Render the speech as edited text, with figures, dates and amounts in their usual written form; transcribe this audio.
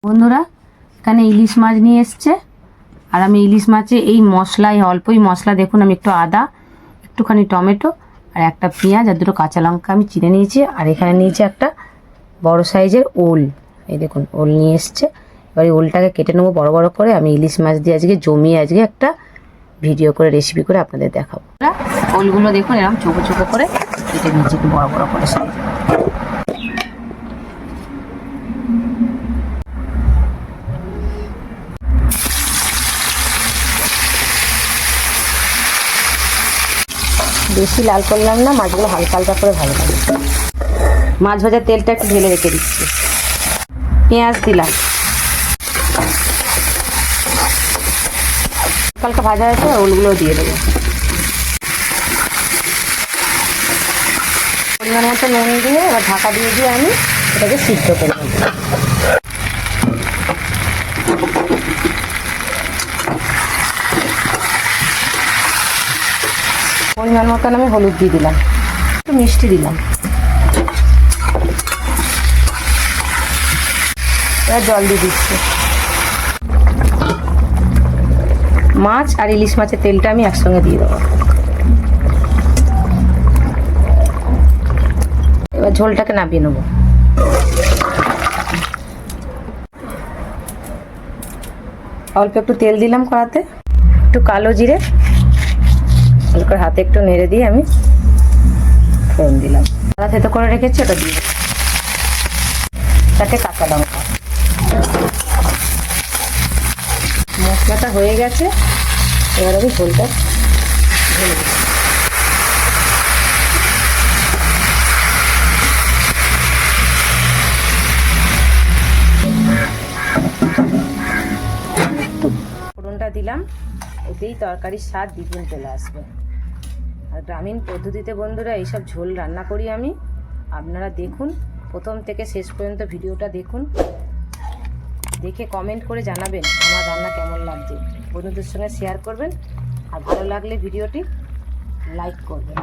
বন্ধুরা এখানে ইলিশ মাছ নিয়ে এসছে আর আমি ইলিশ মাছে এই মশলায় অল্পই মশলা দেখুন আমি একটু আদা একটুখানি টমেটো আর একটা পেঁয়াজ আর দুটো কাঁচা লঙ্কা আমি চিড়ে নিয়েছি আর এখানে নিয়েছি একটা বড় সাইজের ওল। এই দেখুন ওল নিয়ে এসছে। এবার এই ওলটাকে কেটে নেবো বড় বড় করে। আমি ইলিশ মাছ দিয়ে আজকে জমিয়ে আজকে একটা ভিডিও করে রেসিপি করে আপনাদের দেখাবো। ওলগুলো দেখুন এরকম চোখো চোখো করে কেটে নিয়েছি একটু বড় বড় করে সাইজ। বেশি লাল করলাম না, মাছগুলো হালকা হালকা করে ভালো লাগে। মাছ ভাজার তেলটা একটু ঢেলে রেখে দিচ্ছি। পেঁয়াজ দিলাম, হালকা ভাজা হয়েছে ওলগুলো দিয়ে দেবো। পরিমাণ মতো নুন দিয়ে এবার ঢাকা দিয়ে দিয়ে আমি এটাকে সিদ্ধ করে নেব। পরিমাণ মতন আমি হলুদ দিয়ে দিলাম, একটু মিষ্টি দিলাম, এবার জল দিয়ে দিচ্ছি। মাছ আর ইলিশ মাছের তেলটা আমি একসঙ্গে দিয়ে দেবো। এবার ঝোলটাকে নামিয়ে নেবো। অল্প একটু তেল দিলাম কড়াতে, একটু কালো জিরে ভালো করে হাতে একটু নেড়ে দিয়ে আমি ফোড়ন দিলাম। আদা থেতো করে রেখেছি ওটা দিয়ে তাতে কাঁচা লঙ্কা। মশলাটা হয়ে গেছে, এবার আমি ঝোলটা ঢেলে দিচ্ছি। ফোড়নটা দিলাম, এতেই তরকারির স্বাদ দ্বিগুণ চলে আসবে। আর গ্রামীণ পদ্ধতিতে বন্ধুরা এইসব ঝোল রান্না করি আমি। আপনারা দেখুন, প্রথম থেকে শেষ পর্যন্ত ভিডিওটা দেখুন, দেখে কমেন্ট করে জানাবেন আমার রান্না কেমন লাগছে। বন্ধুদের সঙ্গে শেয়ার করবেন আর ভালো লাগলে ভিডিওটি লাইক করবেন।